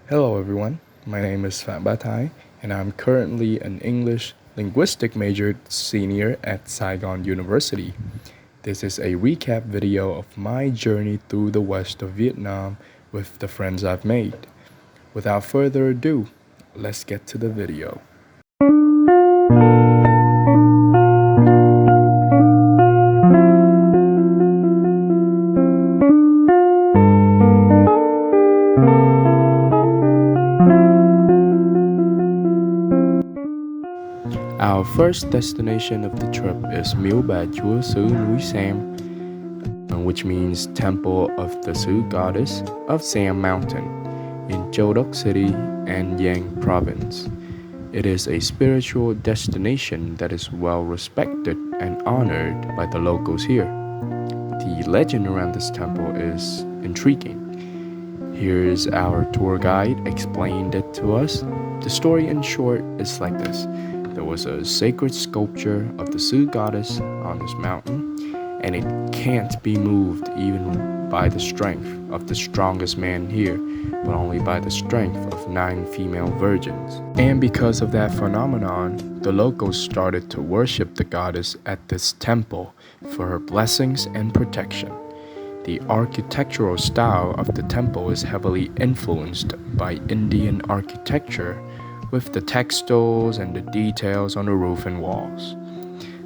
Hello everyone, my name is Phạm, and I'm currently an English linguistic major senior at Saigon University. This is a recap video of my journey through the west of Vietnam with the friends I've made. Without further ado, let's get to the video. Our first destination of the trip is Miếu Bà Chúa xứ Núi Sam, which means Temple of the Sioux Goddess of Sam Mountain in Châu Đốc City, An Giang Province. It is a spiritual destination that is well respected and honored by the locals here. The legend around this temple is intriguing. Here is our tour guide explained it to us. The story in short is like this. There was a sacred sculpture of the Sioux goddess on this mountain, and it can't be moved even by the strength of the strongest man here, but only by the strength of 9 female virgins. And because of that phenomenon, the locals started to worship the goddess at this temple for her blessings and protection. The architectural style of the temple is heavily influenced by Indian architecture, with the textiles and the details on the roof and walls.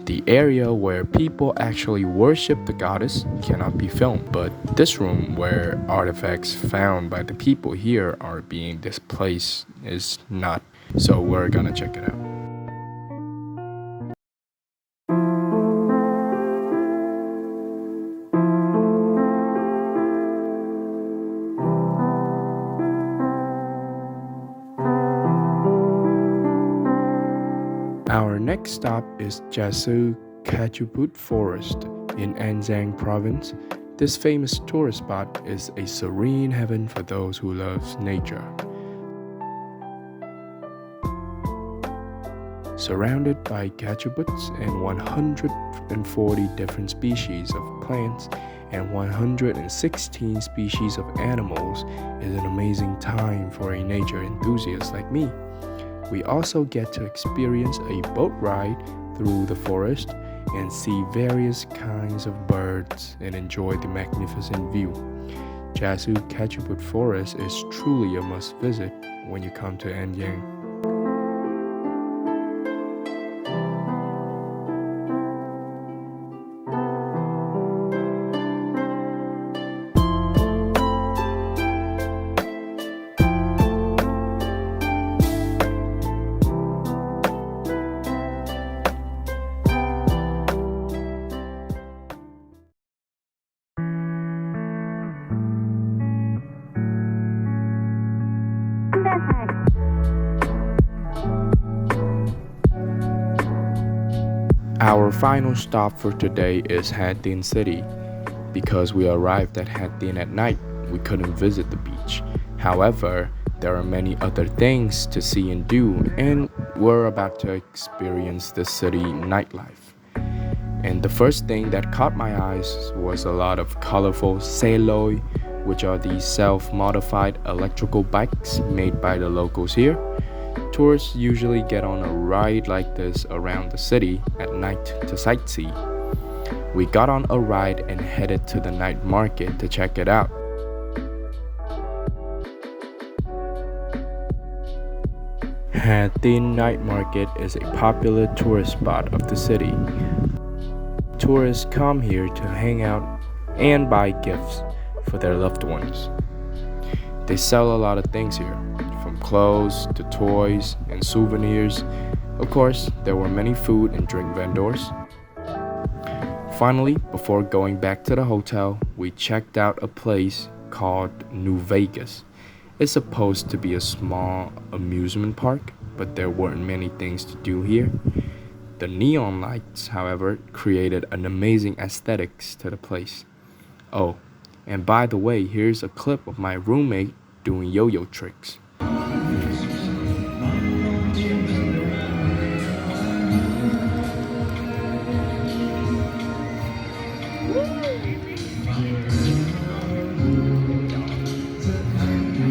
The area where people actually worship the goddess cannot be filmed, but this room where artifacts found by the people here are being displaced is not. So we're gonna check it out. Our next stop is Jasu Kachuput Forest in An Giang Province. This famous tourist spot is a serene heaven for those who love nature. Surrounded by cachuputs and 140 different species of plants and 116 species of animals is an amazing time for a nature enthusiast like me. We also get to experience a boat ride through the forest and see various kinds of birds and enjoy the magnificent view. Jasu Kachuput Forest is truly a must visit when you come to An Giang. Our final stop for today is Ha Tin City. Because we arrived at Ha Tin at night, we couldn't visit the beach. However, there are many other things to see and do, and we're about to experience the city nightlife. And the first thing that caught my eyes was a lot of colorful xe lôi, which are these self-modified electrical bikes made by the locals here. Tourists usually get on a ride like this around the city at night to sightsee. We got on a ride and headed to the night market to check it out. Ha Tin Night Market is a popular tourist spot of the city. Tourists come here to hang out and buy gifts for their loved ones. They sell a lot of things here, from clothes to toys and souvenirs. Of course, there were many food and drink vendors. Finally, before going back to the hotel, we checked out a place called New Vegas. It's supposed to be a small amusement park, but there weren't many things to do here. The neon lights, however, created an amazing aesthetics to the place. Oh, and by the way, here's a clip of my roommate doing yo-yo tricks.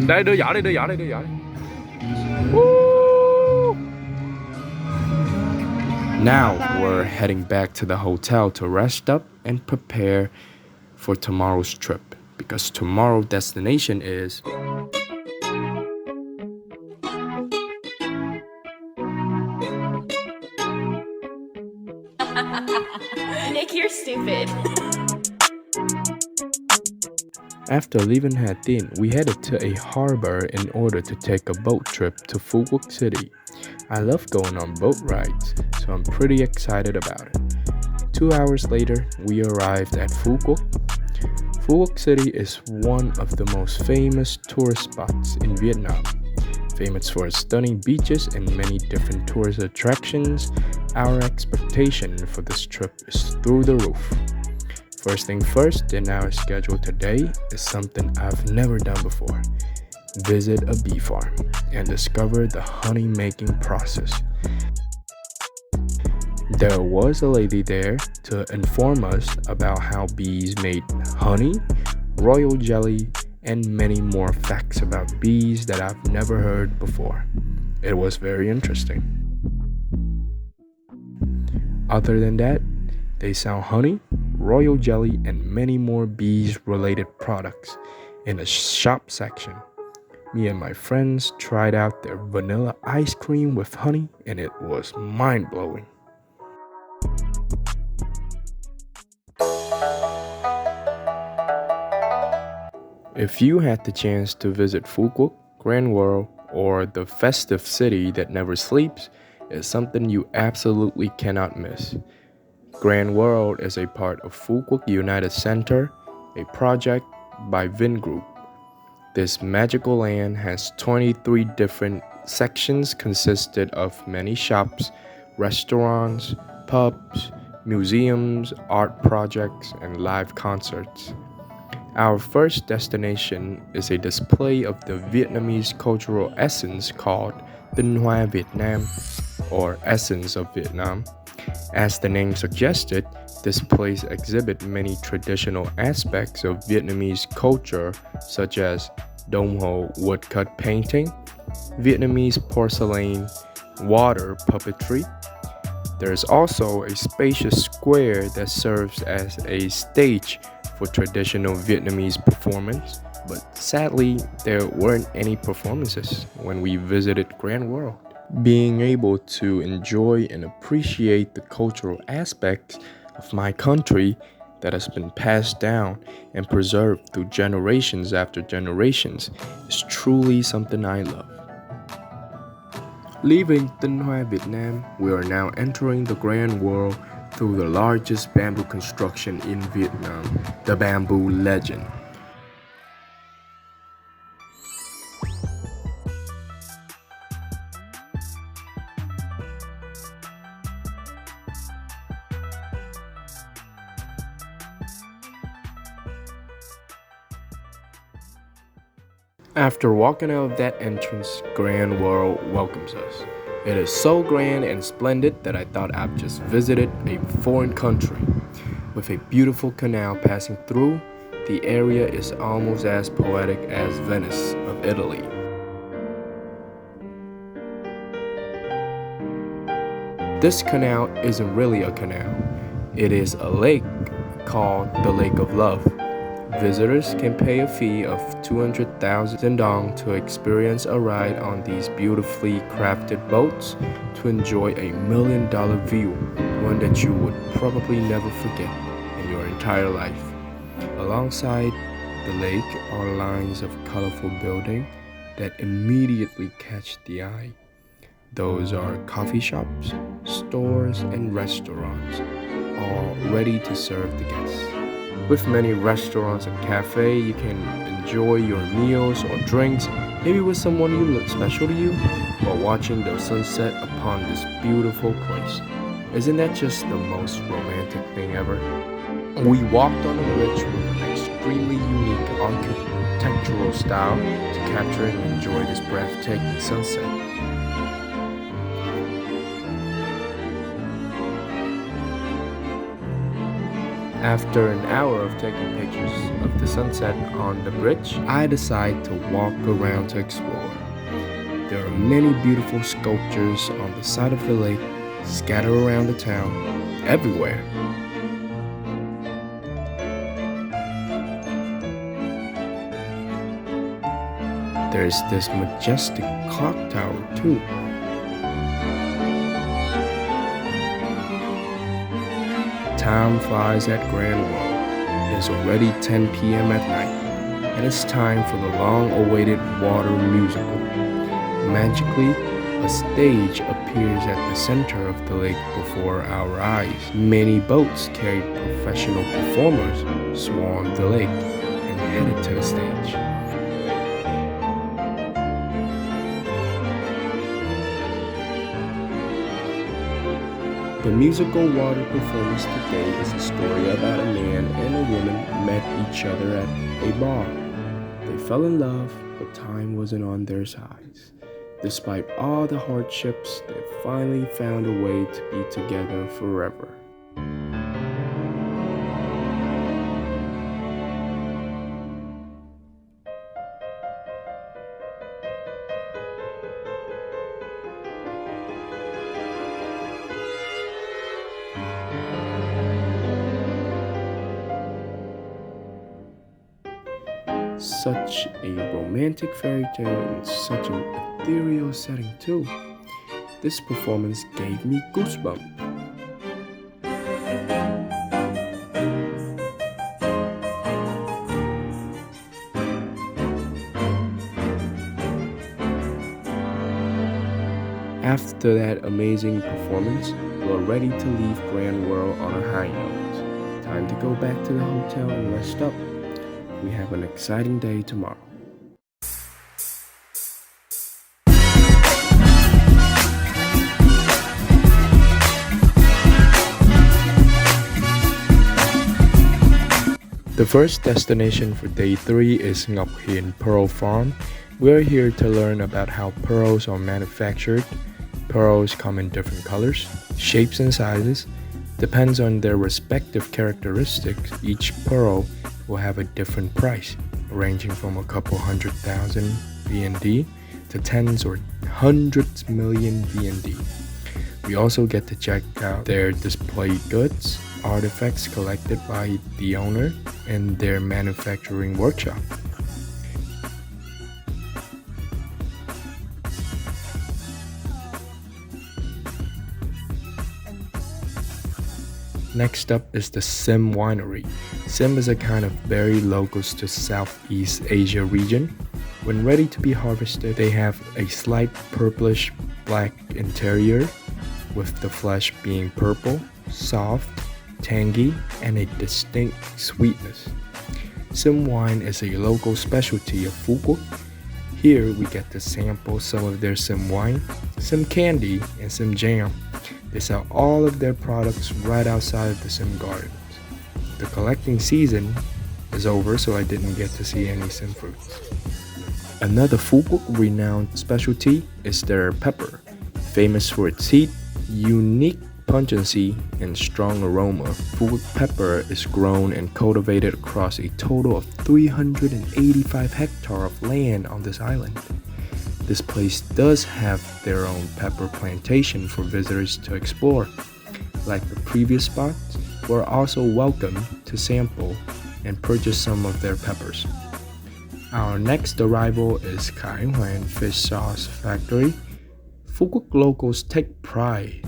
Đây đưa giỏ đi, đưa giỏ đi, đưa giỏ đi. Woo! Now we're heading back to the hotel to rest up and prepare for tomorrow's trip because tomorrow's destination is Nick, you're stupid. After leaving Hà Tĩnh, we headed to a harbor in order to take a boat trip to Phú Quốc City. I love going on boat rides, so I'm pretty excited about it. 2 hours later, we arrived at Phú Quốc. Phú Quốc City is one of the most famous tourist spots in Vietnam. Famous for its stunning beaches and many different tourist attractions, our expectation for this trip is through the roof. First thing first, in our schedule today is something I've never done before. Visit a bee farm and discover the honey making process. There was a lady there to inform us about how bees made honey, royal jelly, and many more facts about bees that I've never heard before. It was very interesting. Other than that, they sell honey, royal jelly, and many more bees-related products in the shop section. Me and my friends tried out their vanilla ice cream with honey, and it was mind-blowing. If you had the chance to visit Phú Quốc, Grand World, or the festive city that never sleeps, it's something you absolutely cannot miss. Grand World is a part of Phú Quốc United Center, a project by Vingroup. This magical land has 23 different sections consisted of many shops, restaurants, pubs, museums, art projects, and live concerts. Our first destination is a display of the Vietnamese cultural essence called Tinh Hoa Việt Nam, or Essence of Vietnam. As the name suggested, this place exhibits many traditional aspects of Vietnamese culture such as Dong Ho woodcut painting, Vietnamese porcelain, water puppetry. There's also a spacious square that serves as a stage for traditional Vietnamese performance, but sadly, there weren't any performances when we visited Grand World. Being able to enjoy and appreciate the cultural aspects of my country that has been passed down and preserved through generations after generations is truly something I love. Leaving Tinh Hoa Việt Nam, we are now entering the Grand World through the largest bamboo construction in Vietnam, the Bamboo Legend. After walking out of that entrance, Grand World welcomes us. It is so grand and splendid that I thought I've just visited a foreign country. With a beautiful canal passing through, the area is almost as poetic as Venice of Italy. This canal isn't really a canal. It is a lake called the Lake of Love. Visitors can pay a fee of 200,000 dong to experience a ride on these beautifully crafted boats to enjoy a $1 million view, one that you would probably never forget in your entire life. Alongside the lake are lines of colorful buildings that immediately catch the eye. Those are coffee shops, stores, and restaurants, all ready to serve the guests. With many restaurants and cafes, you can enjoy your meals or drinks, maybe with someone you look special to you, while watching the sunset upon this beautiful place. Isn't that just the most romantic thing ever? We walked on a bridge with an extremely unique architectural style to capture and enjoy this breathtaking sunset. After an hour of taking pictures of the sunset on the bridge, I decide to walk around to explore. There are many beautiful sculptures on the side of the lake, scattered around the town, everywhere. There's this majestic clock tower too. Time flies at Grand World. It is already 10 p.m. at night, and it's time for the long-awaited water musical. Magically, a stage appears at the center of the lake before our eyes. Many boats carrying professional performers swarmed the lake and headed to the stage. The musical water performance today is a story about a man and a woman met each other at a bar. They fell in love, but time wasn't on their sides. Despite all the hardships, they finally found a way to be together forever. Such a romantic fairy tale in such an ethereal setting too. This performance gave me goosebumps. After that amazing performance, we're ready to leave Grand World on a high note. Time to go back to the hotel and rest up. We have an exciting day tomorrow. The first destination for day 3 is Ngọc Hiền Pearl Farm. We're here to learn about how pearls are manufactured. Pearls come in different colors, shapes and sizes. Depends on their respective characteristics, each pearl will have a different price, ranging from a couple 100,000 VND to tens or hundreds million VND. We also get to check out their displayed goods, artifacts collected by the owner, and their manufacturing workshop. Next up is the Sim Winery. Sim is a kind of berry local to Southeast Asia region. When ready to be harvested, they have a slight purplish black interior, with the flesh being purple, soft, tangy, and a distinct sweetness. Sim wine is a local specialty of Phu Quoc. Here we get to sample some of their Sim wine, Sim candy, and Sim jam. They sell all of their products right outside of the Sim gardens. The collecting season is over, so I didn't get to see any Sim fruits. Another Phu Quoc renowned specialty is their pepper. Famous for its heat, unique pungency, and strong aroma, Phu Quoc pepper is grown and cultivated across a total of 385 hectares of land on this island. This place does have their own pepper plantation for visitors to explore. Like the previous spots, we're also welcome to sample and purchase some of their peppers. Our next arrival is Khai Hoan Fish Sauce Factory. Phu Quoc locals take pride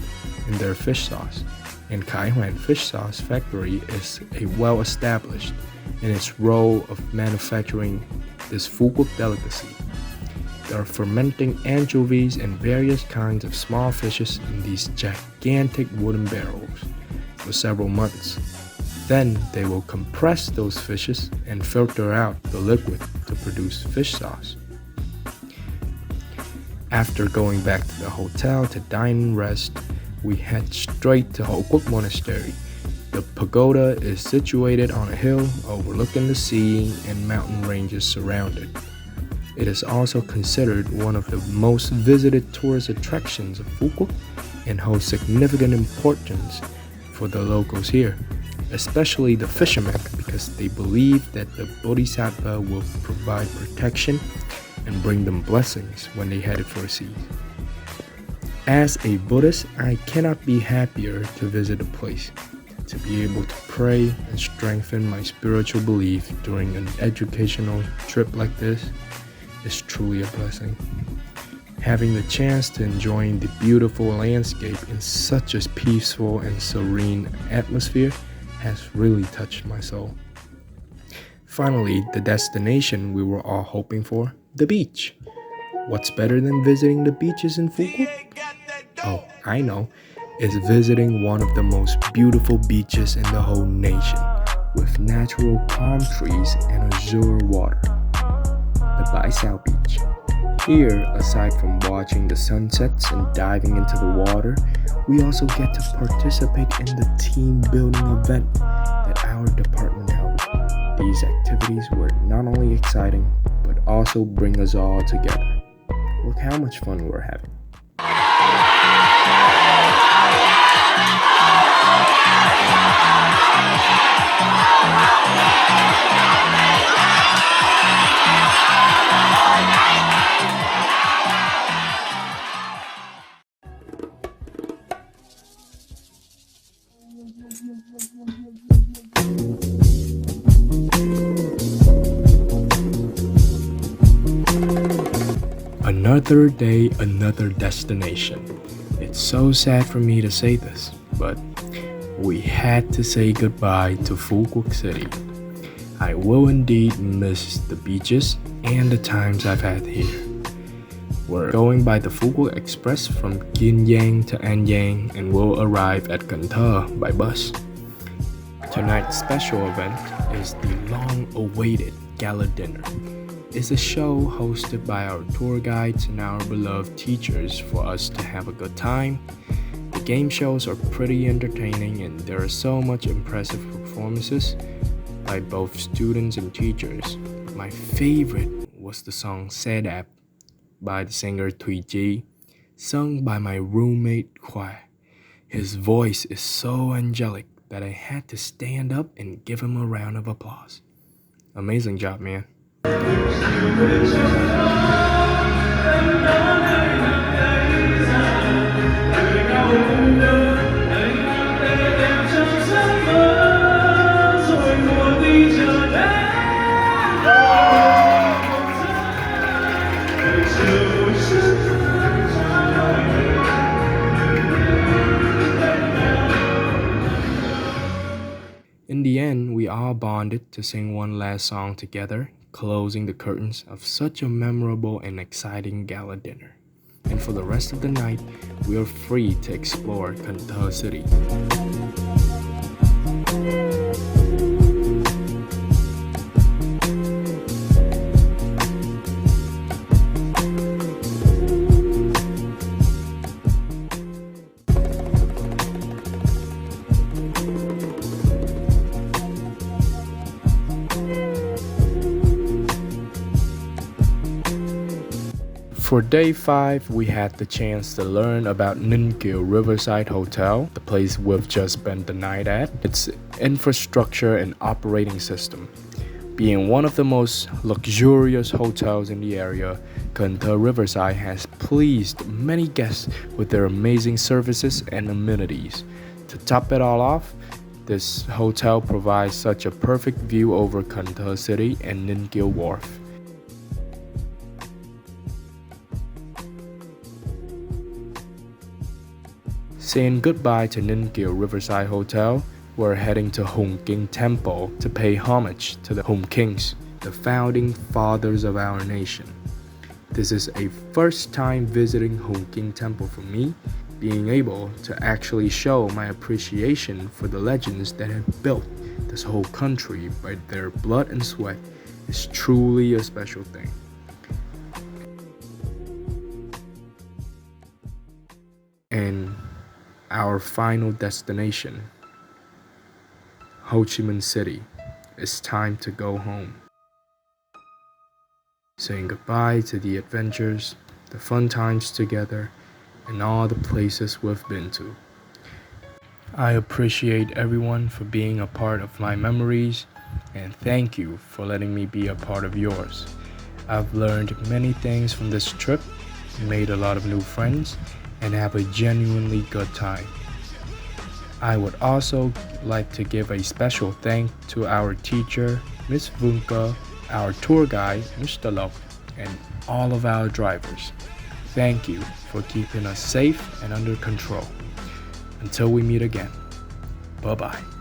in their fish sauce, and Khai Hoan Fish Sauce Factory is a well-established in its role of manufacturing this Phu Quoc delicacy. They are fermenting anchovies and various kinds of small fishes in these gigantic wooden barrels for several months. Then they will compress those fishes and filter out the liquid to produce fish sauce. After going back to the hotel to dine and rest, we head straight to Ho Quoc Monastery. The pagoda is situated on a hill overlooking the sea and mountain ranges surrounded. It is also considered one of the most visited tourist attractions of Phu Quoc and holds significant importance for the locals here. especially the fishermen, because they believe that the Bodhisattva will provide protection and bring them blessings when they headed for sea. As a Buddhist, I cannot be happier to visit a place. To be able to pray and strengthen my spiritual belief during an educational trip like this is truly a blessing. Having the chance to enjoy the beautiful landscape in such a peaceful and serene atmosphere has really touched my soul. Finally, the destination we were all hoping for, the beach. What's better than visiting the beaches in Phuket? Oh, I know. It's visiting one of the most beautiful beaches in the whole nation, with natural palm trees and azure water. The Bai Sao Beach. Here, aside from watching the sunsets and diving into the water, we also get to participate in the team building event that our department held. These activities were not only exciting, but also bring us all together. Look how much fun we're having. Another day, another destination. It's so sad for me to say this, but we had to say goodbye to Phuket City. I will indeed miss the beaches and the times I've had here. We're going by the Phuket Express from Kiên Giang to An Giang and will arrive at Cần Thơ by bus. Tonight's special event is the long-awaited gala dinner. It's a show hosted by our tour guides and our beloved teachers for us to have a good time. The game shows are pretty entertaining and there are so much impressive performances by both students and teachers. My favorite was the song Sedap by the singer Thùy Chi, sung by my roommate Khoa. His voice is so angelic that I had to stand up and give him a round of applause. Amazing job, man. In the end, we all bonded to sing one last song together, closing the curtains of such a memorable and exciting gala dinner. And for the rest of the night, we are free to explore Cần Thơ City. For day 5, we had the chance to learn about Ninh Kiều Riverside Hotel, the place we've just spent the night at, its infrastructure and operating system. Being one of the most luxurious hotels in the area, Cần Thơ Riverside has pleased many guests with their amazing services and amenities. To top it all off, this hotel provides such a perfect view over Cần Thơ City and Ninh Kiều Wharf. Saying goodbye to Ninh Kiều Riverside Hotel, we're heading to Hùng King Temple to pay homage to the Hùng Kings, the founding fathers of our nation. This is a first time visiting Hùng King Temple for me. Being able to actually show my appreciation for the legends that have built this whole country by their blood and sweat is truly a special thing. And our final destination, Ho Chi Minh City. It's time to go home. Saying goodbye to the adventures, the fun times together, and all the places we've been to. I appreciate everyone for being a part of my memories, and thank you for letting me be a part of yours. I've learned many things from this trip, made a lot of new friends, and have a genuinely good time. I would also like to give a special thank to our teacher, Miss Vunka, our tour guide, Mr. Lok, and all of our drivers. Thank you for keeping us safe and under control. Until we meet again, bye bye.